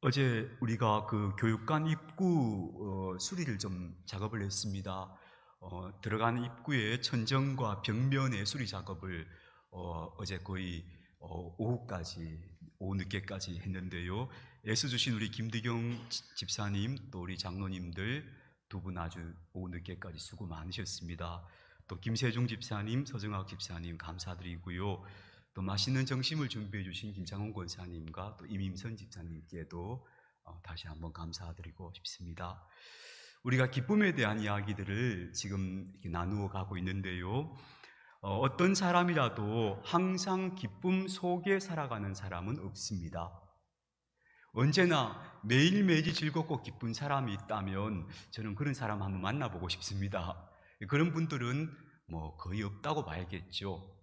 어제 우리가 그 교육관 입구 수리를 좀 작업을 했습니다. 들어가는 입구의 천정과 벽면의 수리 작업을 어제 거의 오후 늦게까지 했는데요. 애써주신 우리 김대경 집사님 또 우리 장로님들 두 분 아주 오후 늦게까지 수고 많으셨습니다. 또 김세중 집사님, 서정학 집사님 감사드리고요. 또 맛있는 점심을 준비해 주신 김창훈 권사님과 또 임임선 집사님께도 다시 한번 감사드리고 싶습니다. 우리가 기쁨에 대한 이야기들을 지금 나누어 가고 있는데요. 어떤 사람이라도 항상 기쁨 속에 살아가는 사람은 없습니다. 언제나 매일매일이 즐겁고 기쁜 사람이 있다면 저는 그런 사람 한번 만나보고 싶습니다. 그런 분들은 거의 없다고 봐야겠죠.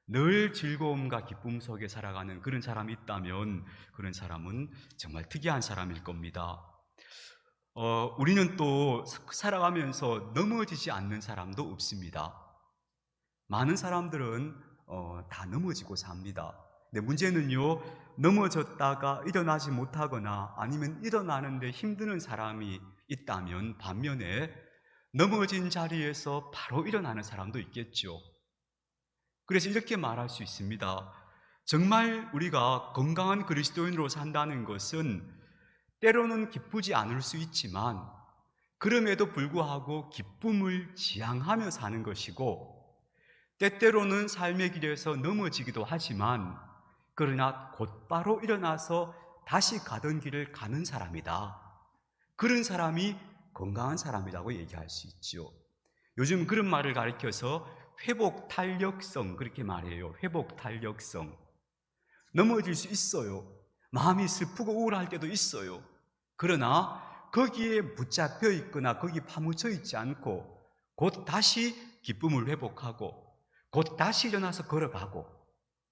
늘 즐거움과 기쁨 속에 살아가는 그런 사람이 있다면 그런 사람은 정말 특이한 사람일 겁니다. 우리는 또 살아가면서 넘어지지 않는 사람도 없습니다. 많은 사람들은 다 넘어지고 삽니다. 근데 문제는요, 넘어졌다가 일어나지 못하거나 아니면 일어나는데 힘드는 사람이 있다면 반면에 넘어진 자리에서 바로 일어나는 사람도 있겠죠. 그래서 이렇게 말할 수 있습니다. 정말 우리가 건강한 그리스도인으로 산다는 것은 때로는 기쁘지 않을 수 있지만 그럼에도 불구하고 기쁨을 지향하며 사는 것이고, 때때로는 삶의 길에서 넘어지기도 하지만 그러나 곧바로 일어나서 다시 가던 길을 가는 사람이다. 그런 사람이 건강한 사람이라고 얘기할 수 있죠. 요즘 그런 말을 가리켜서 회복 탄력성 그렇게 말해요. 회복 탄력성. 넘어질 수 있어요. 마음이 슬프고 우울할 때도 있어요. 그러나 거기에 붙잡혀 있거나 거기 파묻혀 있지 않고 곧 다시 기쁨을 회복하고 곧 다시 일어나서 걸어가고,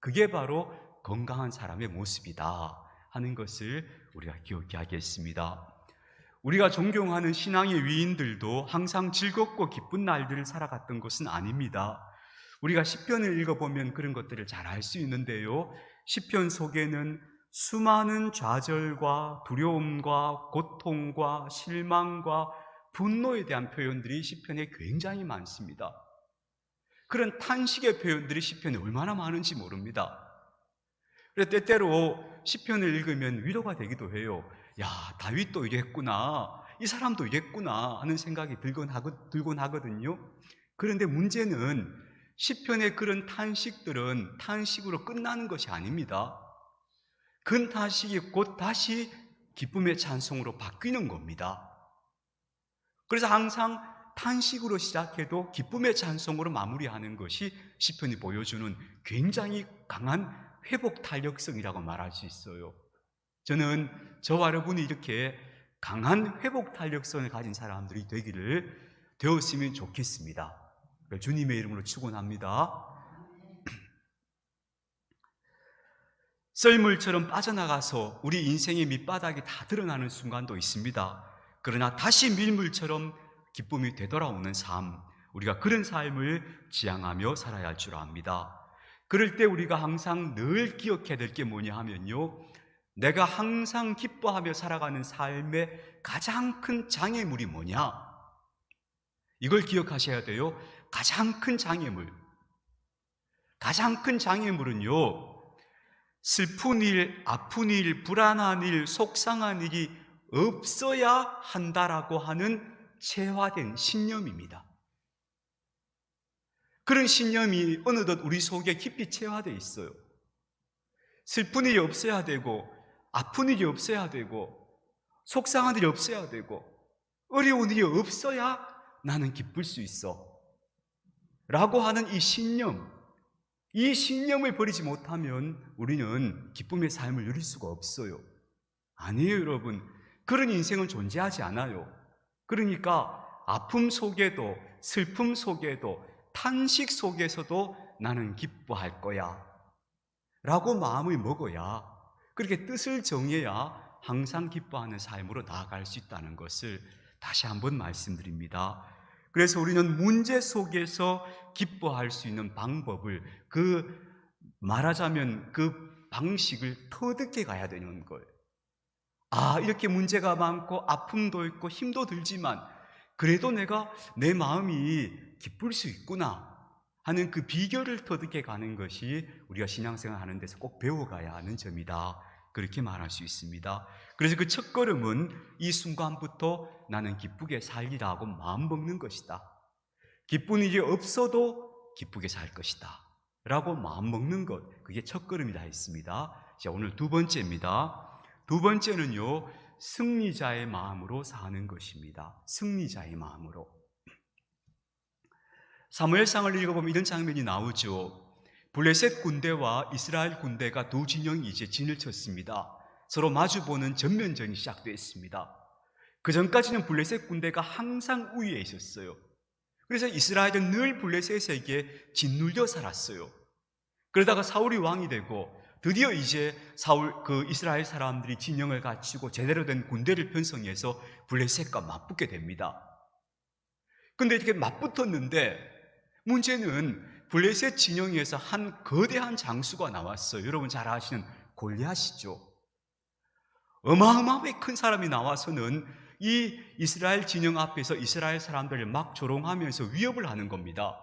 그게 바로 건강한 사람의 모습이다 하는 것을 우리가 기억해야겠습니다. 우리가 존경하는 신앙의 위인들도 항상 즐겁고 기쁜 날들을 살아갔던 것은 아닙니다. 우리가 시편을 읽어보면 그런 것들을 잘 알 수 있는데요. 시편 속에는 수많은 좌절과 두려움과 고통과 실망과 분노에 대한 표현들이 시편에 굉장히 많습니다. 그런 탄식의 표현들이 시편에 얼마나 많은지 모릅니다. 그래서 때때로 시편을 읽으면 위로가 되기도 해요. 야, 다윗도 이랬구나, 이 사람도 이랬구나 하는 생각이 들곤 하거든요. 그런데 문제는 시편의 그런 탄식들은 탄식으로 끝나는 것이 아닙니다. 그 탄식이 곧 다시 기쁨의 찬송으로 바뀌는 겁니다. 그래서 항상 탄식으로 시작해도 기쁨의 찬송으로 마무리하는 것이 시편이 보여주는 굉장히 강한 회복 탄력성이라고 말할 수 있어요. 저는 저와 여러분이 이렇게 강한 회복 탄력성을 가진 사람들이 되었으면 좋겠습니다. 주님의 이름으로 축원합니다. 썰물처럼 빠져나가서 우리 인생의 밑바닥이 다 드러나는 순간도 있습니다. 그러나 다시 밀물처럼 기쁨이 되돌아오는 삶, 우리가 그런 삶을 지향하며 살아야 할 줄 압니다. 그럴 때 우리가 항상 늘 기억해야 될 게 뭐냐 하면요, 내가 항상 기뻐하며 살아가는 삶의 가장 큰 장애물이 뭐냐? 이걸 기억하셔야 돼요. 가장 큰 장애물은요, 슬픈 일, 아픈 일, 불안한 일, 속상한 일이 없어야 한다라고 하는 체화된 신념입니다. 그런 신념이 어느덧 우리 속에 깊이 체화되어 있어요. 슬픈 일이 없어야 되고, 아픈 일이 없어야 되고, 속상한 일이 없어야 되고, 어려운 일이 없어야 나는 기쁠 수 있어 라고 하는 이 신념을 버리지 못하면 우리는 기쁨의 삶을 누릴 수가 없어요. 아니에요, 여러분. 그런 인생은 존재하지 않아요. 그러니까 아픔 속에도, 슬픔 속에도, 탄식 속에서도 나는 기뻐할 거야 라고 마음을 먹어야, 그렇게 뜻을 정해야 항상 기뻐하는 삶으로 나아갈 수 있다는 것을 다시 한번 말씀드립니다. 그래서 우리는 문제 속에서 기뻐할 수 있는 방법을, 말하자면 그 방식을 터득해 가야 되는 거예요. 이렇게 문제가 많고 아픔도 있고 힘도 들지만 그래도 내가 내 마음이 기쁠 수 있구나 하는 그 비결을 터득해 가는 것이 우리가 신앙생활 하는 데서 꼭 배워가야 하는 점이다, 그렇게 말할 수 있습니다. 그래서 그 첫 걸음은 이 순간부터 나는 기쁘게 살리라고 마음 먹는 것이다. 기쁜 일이 없어도 기쁘게 살 것이다 라고 마음 먹는 것, 그게 첫 걸음이다 했습니다. 자, 오늘 두 번째입니다. 두 번째는요, 승리자의 마음으로 사는 것입니다. 승리자의 마음으로. 사무엘상을 읽어보면 이런 장면이 나오죠. 블레셋 군대와 이스라엘 군대가 두 진영이 이제 진을 쳤습니다. 서로 마주보는 전면전이 시작됐습니다. 그 전까지는 블레셋 군대가 항상 우위에 있었어요. 그래서 이스라엘은 늘 블레셋에게 짓눌려 살았어요. 그러다가 사울이 왕이 되고 드디어 이제 이스라엘 사람들이 진영을 갖추고 제대로 된 군대를 편성해서 블레셋과 맞붙게 됩니다. 근데 이렇게 맞붙었는데 문제는 블레셋 진영에서 한 거대한 장수가 나왔어요. 여러분 잘 아시는 골리앗이죠. 어마어마하게 큰 사람이 나와서는 이 이스라엘 진영 앞에서 이스라엘 사람들을 막 조롱하면서 위협을 하는 겁니다.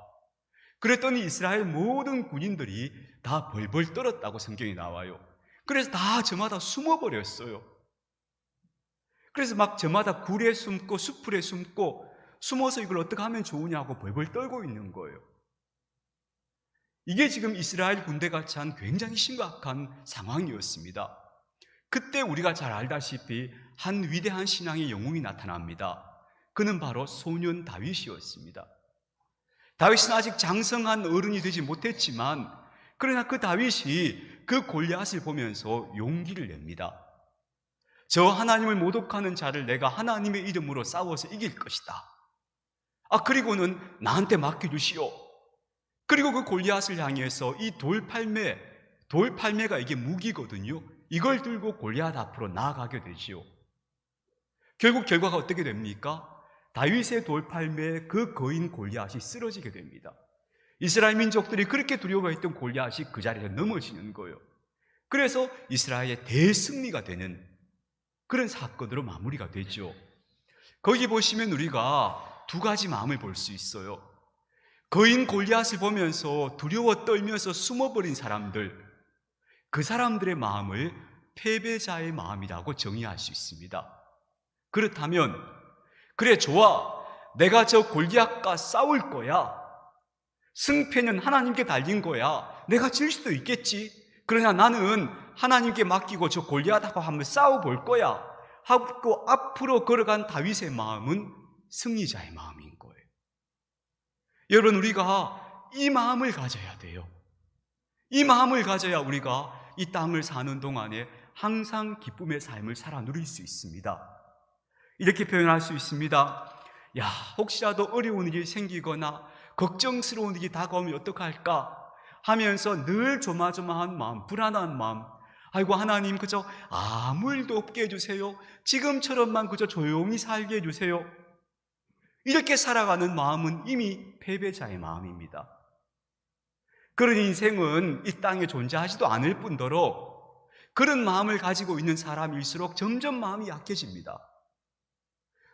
그랬더니 이스라엘 모든 군인들이 다 벌벌 떨었다고 성경이 나와요. 그래서 다 저마다 숨어버렸어요. 그래서 막 저마다 굴에 숨고 수풀에 숨고 숨어서 이걸 어떻게 하면 좋으냐고 벌벌 떨고 있는 거예요. 이게 지금 이스라엘 군대가 처한 굉장히 심각한 상황이었습니다. 그때 우리가 잘 알다시피 한 위대한 신앙의 영웅이 나타납니다. 그는 바로 소년 다윗이었습니다. 다윗은 아직 장성한 어른이 되지 못했지만 그러나 그 다윗이 그 골리앗을 보면서 용기를 냅니다. 저 하나님을 모독하는 자를 내가 하나님의 이름으로 싸워서 이길 것이다. 그리고는 나한테 맡겨주시오. 그리고 그 골리앗을 향해서 이 돌팔매가 이게 무기거든요. 이걸 들고 골리앗 앞으로 나아가게 되지요. 결국 결과가 어떻게 됩니까? 다윗의 돌팔매에 그 거인 골리앗이 쓰러지게 됩니다. 이스라엘 민족들이 그렇게 두려워했던 골리앗이 그 자리에서 넘어지는 거예요. 그래서 이스라엘의 대승리가 되는 그런 사건으로 마무리가 되죠. 거기 보시면 우리가 두 가지 마음을 볼 수 있어요. 거인 골리앗을 보면서 두려워 떨면서 숨어버린 사람들, 그 사람들의 마음을 패배자의 마음이라고 정의할 수 있습니다. 그렇다면 그래 좋아, 내가 저 골리앗과 싸울 거야. 승패는 하나님께 달린 거야. 내가 질 수도 있겠지. 그러나 나는 하나님께 맡기고 저 골리앗하고 한번 싸워볼 거야 하고 앞으로 걸어간 다윗의 마음은 승리자의 마음인 거예요. 여러분, 우리가 이 마음을 가져야 돼요. 이 마음을 가져야 우리가 이 땅을 사는 동안에 항상 기쁨의 삶을 살아 누릴 수 있습니다. 이렇게 표현할 수 있습니다. 혹시라도 어려운 일이 생기거나 걱정스러운 일이 다가오면 어떡할까 하면서 늘 조마조마한 마음, 불안한 마음, 아이고 하나님 그저 아무 일도 없게 해주세요. 지금처럼만 그저 조용히 살게 해주세요. 이렇게 살아가는 마음은 이미 패배자의 마음입니다. 그런 인생은 이 땅에 존재하지도 않을 뿐더러 그런 마음을 가지고 있는 사람일수록 점점 마음이 약해집니다.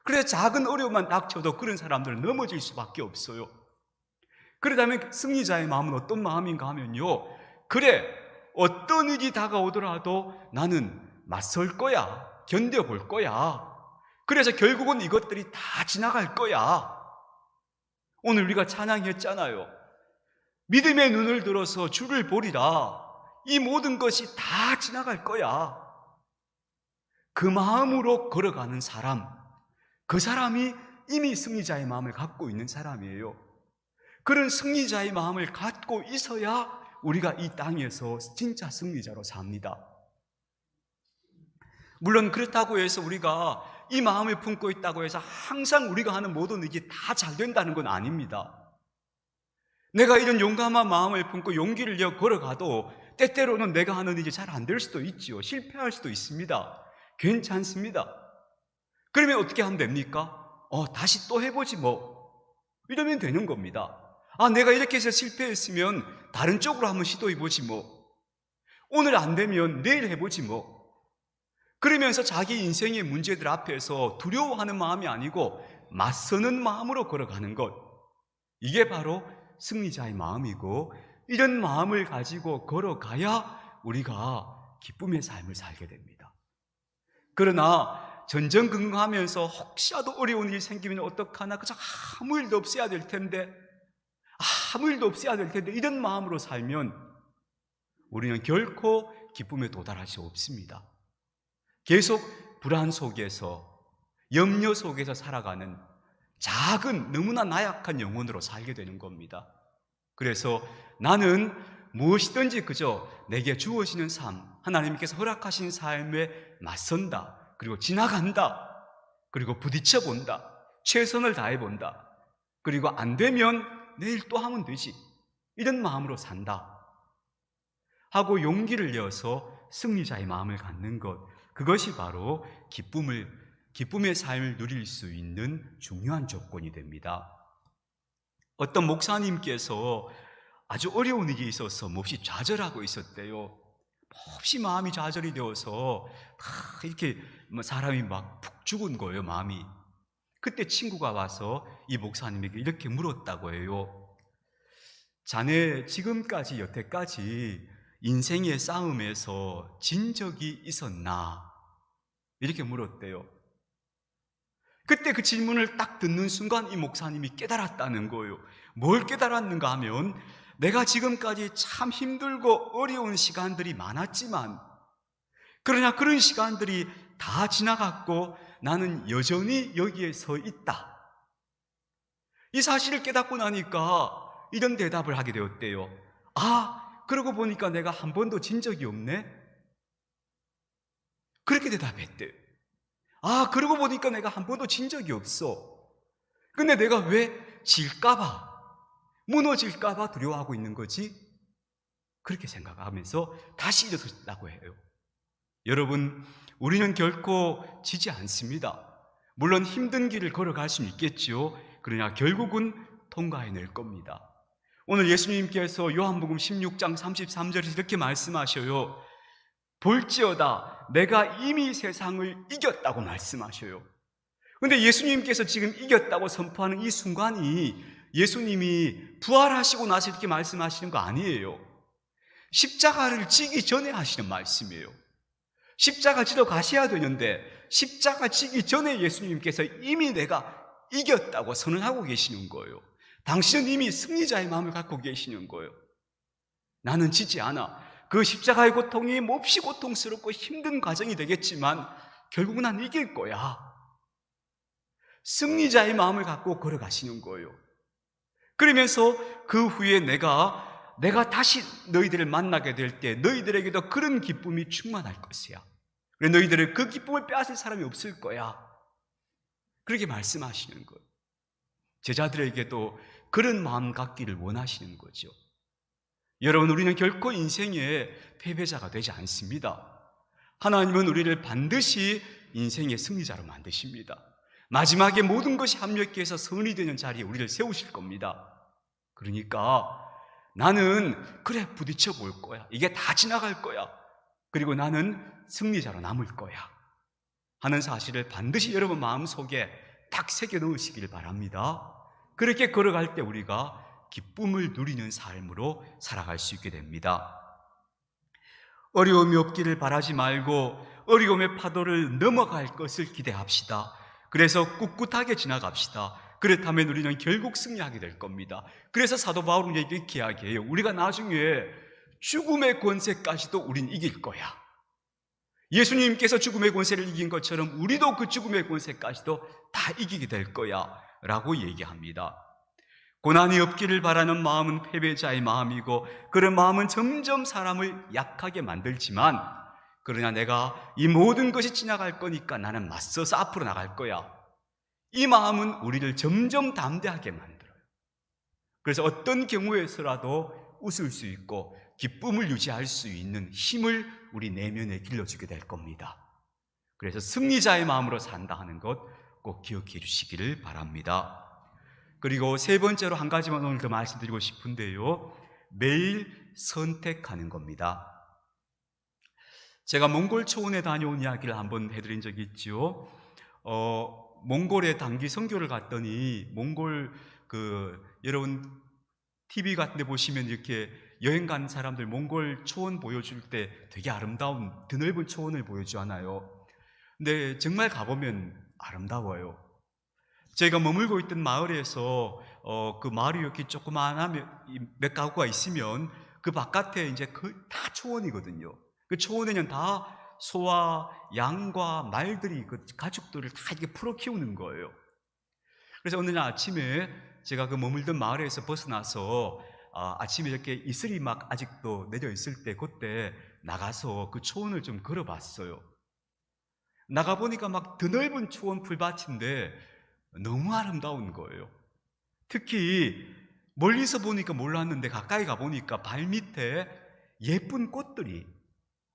그래서 작은 어려움만 닥쳐도 그런 사람들은 넘어질 수밖에 없어요. 그렇다면 승리자의 마음은 어떤 마음인가 하면요, 그래 어떤 일이 다가오더라도 나는 맞설 거야, 견뎌볼 거야. 그래서 결국은 이것들이 다 지나갈 거야. 오늘 우리가 찬양했잖아요. 믿음의 눈을 들어서 주를 보리라. 이 모든 것이 다 지나갈 거야. 그 마음으로 걸어가는 사람, 그 사람이 이미 승리자의 마음을 갖고 있는 사람이에요. 그런 승리자의 마음을 갖고 있어야 우리가 이 땅에서 진짜 승리자로 삽니다. 물론 그렇다고 해서 우리가 이 마음을 품고 있다고 해서 항상 우리가 하는 모든 일이 다 잘 된다는 건 아닙니다. 내가 이런 용감한 마음을 품고 용기를 내어 걸어가도 때때로는 내가 하는 일이 잘 안 될 수도 있지요. 실패할 수도 있습니다. 괜찮습니다. 그러면 어떻게 하면 됩니까? 다시 또 해보지 뭐. 이러면 되는 겁니다. 내가 이렇게 해서 실패했으면 다른 쪽으로 한번 시도해보지 뭐. 오늘 안 되면 내일 해보지 뭐. 그러면서 자기 인생의 문제들 앞에서 두려워하는 마음이 아니고 맞서는 마음으로 걸어가는 것, 이게 바로 승리자의 마음이고, 이런 마음을 가지고 걸어가야 우리가 기쁨의 삶을 살게 됩니다. 그러나 전전긍긍하면서 혹시라도 어려운 일이 생기면 어떡하나, 그저 아무 일도 없어야 될 텐데, 이런 마음으로 살면 우리는 결코 기쁨에 도달할 수 없습니다. 계속 불안 속에서, 염려 속에서 살아가는 작은, 너무나 나약한 영혼으로 살게 되는 겁니다. 그래서 나는 무엇이든지 그저 내게 주어지는 삶, 하나님께서 허락하신 삶에 맞선다, 그리고 지나간다, 그리고 부딪혀본다, 최선을 다해본다, 그리고 안 되면 내일 또 하면 되지, 이런 마음으로 산다 하고 용기를 내어서 승리자의 마음을 갖는 것, 그것이 바로 기쁨의 삶을 누릴 수 있는 중요한 조건이 됩니다. 어떤 목사님께서 아주 어려운 일이 있어서 몹시 좌절하고 있었대요. 몹시 마음이 좌절이 되어서 이렇게 사람이 막 푹 죽은 거예요, 마음이. 그때 친구가 와서 이 목사님에게 이렇게 물었다고 해요. 자네 지금까지 여태까지 인생의 싸움에서 진 적이 있었나? 이렇게 물었대요. 그때 그 질문을 딱 듣는 순간 이 목사님이 깨달았다는 거예요. 뭘 깨달았는가 하면, 내가 지금까지 참 힘들고 어려운 시간들이 많았지만, 그러나 그런 시간들이 다 지나갔고 나는 여전히 여기에 서 있다, 이 사실을 깨닫고 나니까 이런 대답을 하게 되었대요. 그러고 보니까 내가 한 번도 진 적이 없네? 그렇게 대답했대요. 그러고 보니까 내가 한 번도 진 적이 없어. 근데 내가 왜 질까봐, 무너질까봐 두려워하고 있는 거지? 그렇게 생각하면서 다시 일어섰다고 해요. 여러분, 우리는 결코 지지 않습니다. 물론 힘든 길을 걸어갈 수는 있겠죠. 그러나 결국은 통과해낼 겁니다. 오늘 예수님께서 요한복음 16장 33절에서 이렇게 말씀하셔요. 볼지어다 내가 이미 세상을 이겼다고 말씀하셔요. 그런데 예수님께서 지금 이겼다고 선포하는 이 순간이 예수님이 부활하시고 나서 이렇게 말씀하시는 거 아니에요. 십자가를 지기 전에 하시는 말씀이에요. 십자가 지러 가셔야 되는데 십자가 지기 전에 예수님께서 이미 내가 이겼다고 선언하고 계시는 거예요. 당신은 이미 승리자의 마음을 갖고 계시는 거예요. 나는 지지 않아. 그 십자가의 고통이 몹시 고통스럽고 힘든 과정이 되겠지만 결국 난 이길 거야. 승리자의 마음을 갖고 걸어가시는 거예요. 그러면서 그 후에 내가 다시 너희들을 만나게 될 때 너희들에게도 그런 기쁨이 충만할 것이야. 그래 너희들은 그 기쁨을 빼앗을 사람이 없을 거야. 그렇게 말씀하시는 거예요. 제자들에게도 그런 마음 갖기를 원하시는 거죠. 여러분, 우리는 결코 인생의 패배자가 되지 않습니다. 하나님은 우리를 반드시 인생의 승리자로 만드십니다. 마지막에 모든 것이 합력해서 선이 되는 자리에 우리를 세우실 겁니다. 그러니까 나는 그래 부딪혀 볼 거야. 이게 다 지나갈 거야. 그리고 나는 승리자로 남을 거야 하는 사실을 반드시 여러분 마음속에 딱 새겨 넣으시길 바랍니다. 그렇게 걸어갈 때 우리가 기쁨을 누리는 삶으로 살아갈 수 있게 됩니다. 어려움이 없기를 바라지 말고 어려움의 파도를 넘어갈 것을 기대합시다. 그래서 꿋꿋하게 지나갑시다. 그렇다면 우리는 결국 승리하게 될 겁니다. 그래서 사도 바울은 이렇게 이야기해요. 우리가 나중에 죽음의 권세까지도 우린 이길 거야. 예수님께서 죽음의 권세를 이긴 것처럼 우리도 그 죽음의 권세까지도 다 이기게 될 거야 라고 얘기합니다. 고난이 없기를 바라는 마음은 패배자의 마음이고 그런 마음은 점점 사람을 약하게 만들지만 그러나 내가 이 모든 것이 지나갈 거니까 나는 맞서서 앞으로 나갈 거야, 이 마음은 우리를 점점 담대하게 만들어요. 그래서 어떤 경우에서라도 웃을 수 있고 기쁨을 유지할 수 있는 힘을 우리 내면에 길러주게 될 겁니다. 그래서 승리자의 마음으로 산다 하는 것 꼭 기억해 주시기를 바랍니다. 그리고 세 번째로 한 가지만 오늘 더 말씀드리고 싶은데요, 매일 선택하는 겁니다. 제가 몽골 초원에 다녀온 이야기를 한번 해드린 적이 있죠. 몽골에 단기 선교를 갔더니 몽골 여러분 TV 같은 데 보시면 이렇게 여행 간 사람들 몽골 초원 보여줄 때 되게 아름다운 드넓은 초원을 보여주잖아요. 근데 정말 가보면 아름다워요. 제가 머물고 있던 마을에서 그 마을이 이렇게 조그만하면 몇 가구가 있으면 그 바깥에 이제 다 초원이거든요. 그 초원에는 다 소와 양과 말들이 그 가축들을 다 이렇게 풀어 키우는 거예요. 그래서 어느 날 아침에 제가 그 머물던 마을에서 벗어나서 아침에 이렇게 이슬이 막 아직도 내려 있을 때 그때 나가서 그 초원을 좀 걸어봤어요. 나가보니까 막 드넓은 초원 풀밭인데 너무 아름다운 거예요. 특히 멀리서 보니까 몰랐는데 가까이 가보니까 발밑에 예쁜 꽃들이,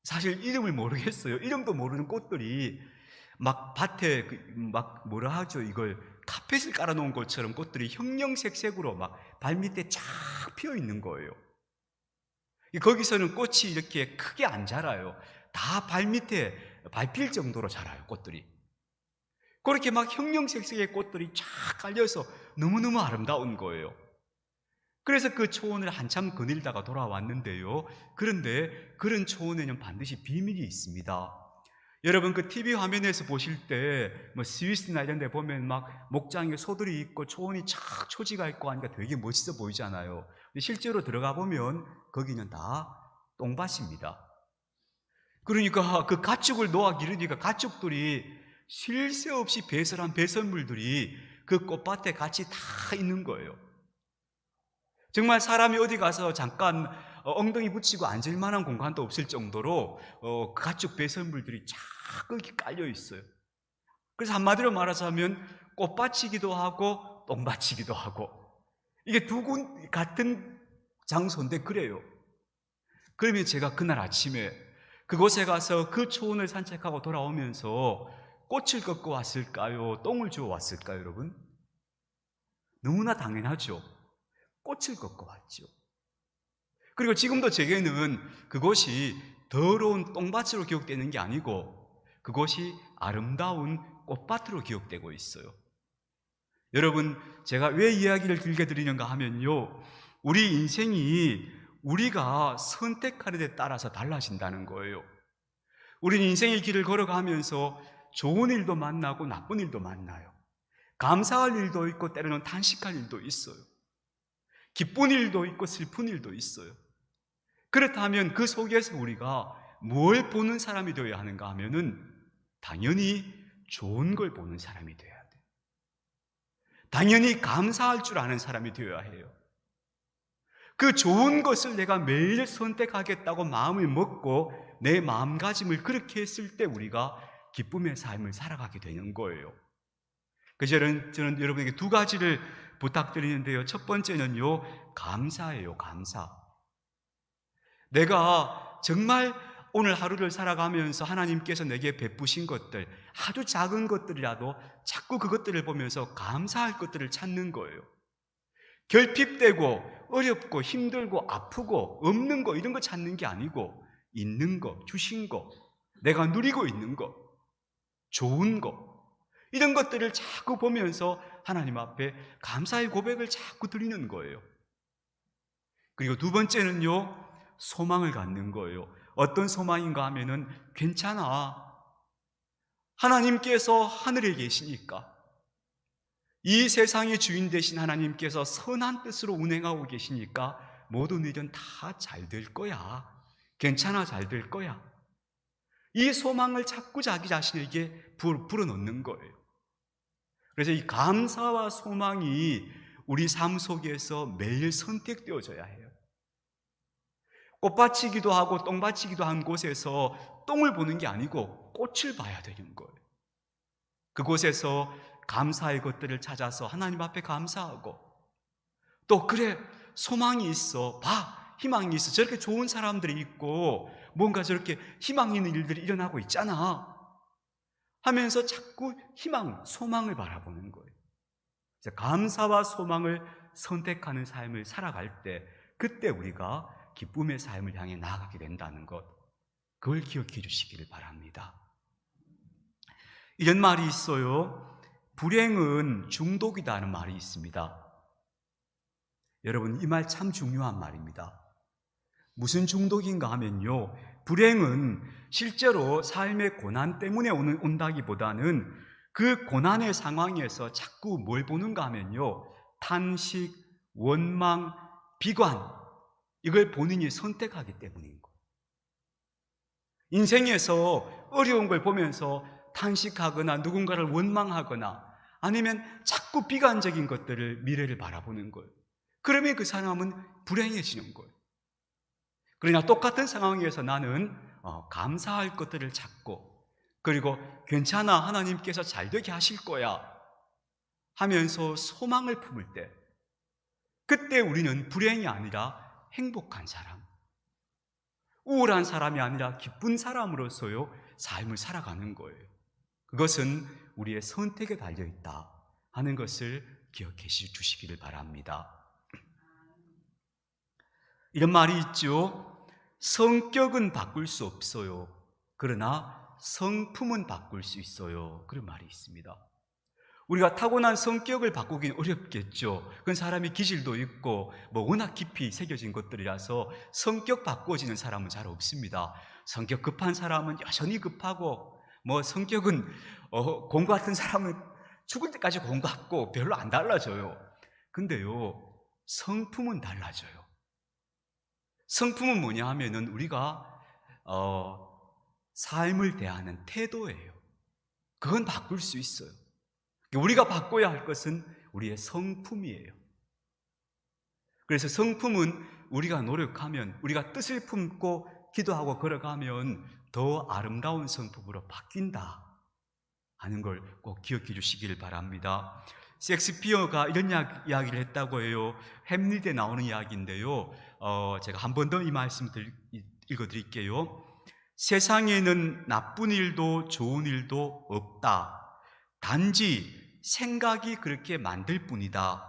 사실 이름을 모르겠어요. 이름도 모르는 꽃들이 막 밭에 막 뭐라 하죠, 이걸 카펫을 깔아놓은 것처럼 꽃들이 형형색색으로 막 발밑에 쫙 피어 있는 거예요. 거기서는 꽃이 이렇게 크게 안 자라요. 다 발밑에 밟힐 정도로 자라요, 꽃들이. 그렇게 막 형형색색의 꽃들이 쫙 깔려서 너무너무 아름다운 거예요. 그래서 그 초원을 한참 거닐다가 돌아왔는데요. 그런데 그런 초원에는 반드시 비밀이 있습니다. 여러분 그 TV 화면에서 보실 때 뭐 스위스나 이런 데 보면 막 목장에 소들이 있고 초원이 쫙 초지가 있고 하니까 되게 멋있어 보이잖아요. 근데 실제로 들어가 보면 거기는 다 똥밭입니다. 그러니까 그 가축을 놓아 기르니까 가축들이 쉴 새 없이 배설한 배설물들이 그 꽃밭에 같이 다 있는 거예요. 정말 사람이 어디 가서 잠깐 엉덩이 붙이고 앉을 만한 공간도 없을 정도로 그 가축 배설물들이 쫙 이렇게 깔려 있어요. 그래서 한마디로 말하자면 꽃밭이기도 하고 똥밭이기도 하고, 이게 두 곳 같은 장소인데 그래요. 그러면 제가 그날 아침에 그곳에 가서 그 초원을 산책하고 돌아오면서 꽃을 꺾고 왔을까요? 똥을 주워 왔을까요, 여러분? 너무나 당연하죠. 꽃을 꺾고 왔죠. 그리고 지금도 제게는 그것이 더러운 똥밭으로 기억되는 게 아니고 그것이 아름다운 꽃밭으로 기억되고 있어요. 여러분, 제가 왜 이야기를 길게 드리는가 하면요, 우리 인생이 우리가 선택하는 데 따라서 달라진다는 거예요. 우리는 인생의 길을 걸어가면서 좋은 일도 만나고 나쁜 일도 만나요. 감사할 일도 있고 때로는 탄식할 일도 있어요. 기쁜 일도 있고 슬픈 일도 있어요. 그렇다면 그 속에서 우리가 뭘 보는 사람이 되어야 하는가 하면은 당연히 좋은 걸 보는 사람이 되어야 돼요. 당연히 감사할 줄 아는 사람이 되어야 해요. 그 좋은 것을 내가 매일 선택하겠다고 마음을 먹고 내 마음가짐을 그렇게 했을 때 우리가 기쁨의 삶을 살아가게 되는 거예요. 저는 여러분에게 두 가지를 부탁드리는데요. 첫 번째는요, 감사예요, 감사. 내가 정말 오늘 하루를 살아가면서 하나님께서 내게 베푸신 것들, 아주 작은 것들이라도 자꾸 그것들을 보면서 감사할 것들을 찾는 거예요. 결핍되고 어렵고 힘들고 아프고 없는 거 이런 거 찾는 게 아니고 있는 거, 주신 거, 내가 누리고 있는 거, 좋은 거, 이런 것들을 자꾸 보면서 하나님 앞에 감사의 고백을 자꾸 드리는 거예요. 그리고 두 번째는요, 소망을 갖는 거예요. 어떤 소망인가 하면은 괜찮아. 하나님께서 하늘에 계시니까, 이 세상의 주인 되신 하나님께서 선한 뜻으로 운행하고 계시니까 모든 일은 다 잘 될 거야. 괜찮아, 잘 될 거야. 이 소망을 자꾸 자기 자신에게 불어넣는 거예요. 그래서 이 감사와 소망이 우리 삶 속에서 매일 선택되어져야 해요. 꽃밭이기도 하고 똥밭이기도 한 곳에서 똥을 보는 게 아니고 꽃을 봐야 되는 거예요. 그곳에서 감사의 것들을 찾아서 하나님 앞에 감사하고, 또 그래, 소망이 있어, 봐, 희망이 있어, 저렇게 좋은 사람들이 있고 뭔가 저렇게 희망 있는 일들이 일어나고 있잖아 하면서 자꾸 희망, 소망을 바라보는 거예요. 그래서 감사와 소망을 선택하는 삶을 살아갈 때, 그때 우리가 기쁨의 삶을 향해 나아가게 된다는 것. 그걸 기억해 주시기를 바랍니다. 이런 말이 있어요. 불행은 중독이다 는 말이 있습니다. 여러분, 이 말 참 중요한 말입니다. 무슨 중독인가 하면요, 불행은 실제로 삶의 고난 때문에 온다기보다는 그 고난의 상황에서 자꾸 뭘 보는가 하면요, 탄식, 원망, 비관, 이걸 본인이 선택하기 때문인 거예요. 인생에서 어려운 걸 보면서 탄식하거나 누군가를 원망하거나 아니면 자꾸 비관적인 것들을, 미래를 바라보는 거예요. 그러면 그 사람은 불행해지는 거예요. 그러나 똑같은 상황에서 나는 감사할 것들을 찾고, 그리고 괜찮아, 하나님께서 잘 되게 하실 거야 하면서 소망을 품을 때, 그때 우리는 불행이 아니라 행복한 사람, 우울한 사람이 아니라 기쁜 사람으로서요 삶을 살아가는 거예요. 그것은 우리의 선택에 달려있다 하는 것을 기억해 주시기를 바랍니다. 이런 말이 있죠. 성격은 바꿀 수 없어요. 그러나 성품은 바꿀 수 있어요. 그런 말이 있습니다. 우리가 타고난 성격을 바꾸긴 어렵겠죠. 그건 사람이 기질도 있고 워낙 깊이 새겨진 것들이라서 성격 바꿔지는 사람은 잘 없습니다. 성격 급한 사람은 여전히 급하고, 성격은 공부 같은 사람은 죽을 때까지 공부 같고 별로 안 달라져요. 근데요, 성품은 달라져요. 성품은 뭐냐 하면은 우리가 삶을 대하는 태도예요. 그건 바꿀 수 있어요. 우리가 바꿔야 할 것은 우리의 성품이에요. 그래서 성품은 우리가 노력하면, 우리가 뜻을 품고 기도하고 걸어가면 더 아름다운 성품으로 바뀐다 하는 걸 꼭 기억해 주시길 바랍니다. 셰익스피어가 이런 이야기를 했다고 해요. 햄릿에 나오는 이야기인데요, 제가 한 번 더 이 말씀 읽어드릴게요. 세상에는 나쁜 일도 좋은 일도 없다. 단지 생각이 그렇게 만들 뿐이다.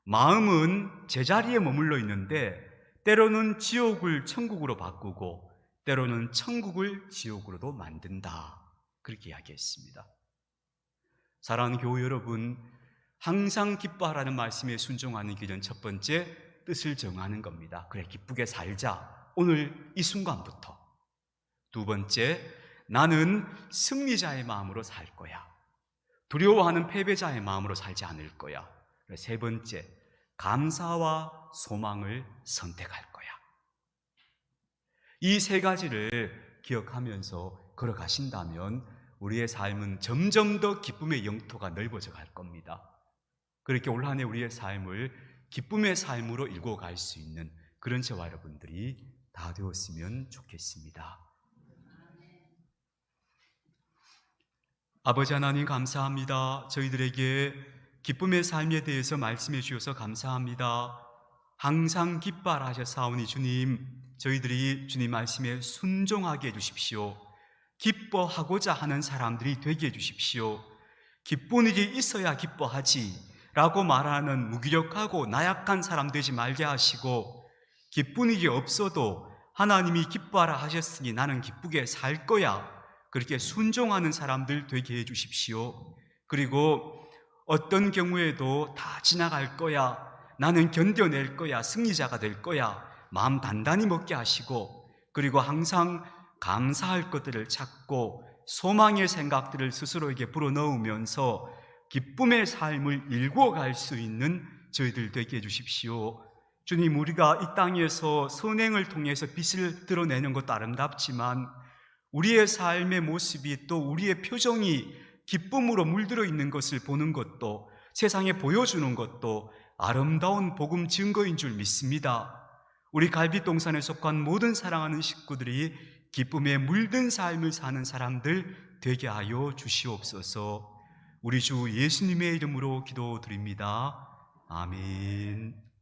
마음은 제자리에 머물러 있는데 때로는 지옥을 천국으로 바꾸고 때로는 천국을 지옥으로도 만든다. 그렇게 이야기했습니다. 사랑하는 교우 여러분, 항상 기뻐하라는 말씀에 순종하는 길은 첫 번째, 뜻을 정하는 겁니다. 그래, 기쁘게 살자, 오늘 이 순간부터. 두 번째, 나는 승리자의 마음으로 살 거야. 두려워하는 패배자의 마음으로 살지 않을 거야. 세 번째, 감사와 소망을 선택할 거야. 이 세 가지를 기억하면서 걸어가신다면 우리의 삶은 점점 더 기쁨의 영토가 넓어져 갈 겁니다. 그렇게 올 한 해 우리의 삶을 기쁨의 삶으로 일궈갈 수 있는 그런 저와 여러분들이 다 되었으면 좋겠습니다. 아버지 하나님, 감사합니다. 저희들에게 기쁨의 삶에 대해서 말씀해 주셔서 감사합니다. 항상 기뻐하라 하셨사오니 주님, 저희들이 주님 말씀에 순종하게 해주십시오. 기뻐하고자 하는 사람들이 되게 해주십시오. 기쁜 일이 있어야 기뻐하지 라고 말하는 무기력하고 나약한 사람 되지 말게 하시고, 기쁜 일이 없어도 하나님이 기뻐하라 하셨으니 나는 기쁘게 살 거야, 그렇게 순종하는 사람들 되게 해주십시오. 그리고 어떤 경우에도 다 지나갈 거야, 나는 견뎌낼 거야, 승리자가 될 거야, 마음 단단히 먹게 하시고, 그리고 항상 감사할 것들을 찾고 소망의 생각들을 스스로에게 불어넣으면서 기쁨의 삶을 일궈갈 수 있는 저희들 되게 해주십시오. 주님, 우리가 이 땅에서 선행을 통해서 빛을 드러내는 것도 아름답지만 우리의 삶의 모습이, 또 우리의 표정이 기쁨으로 물들어 있는 것을 보는 것도, 세상에 보여주는 것도 아름다운 복음 증거인 줄 믿습니다. 우리 갈빗동산에 속한 모든 사랑하는 식구들이 기쁨에 물든 삶을 사는 사람들 되게 하여 주시옵소서. 우리 주 예수님의 이름으로 기도드립니다. 아멘.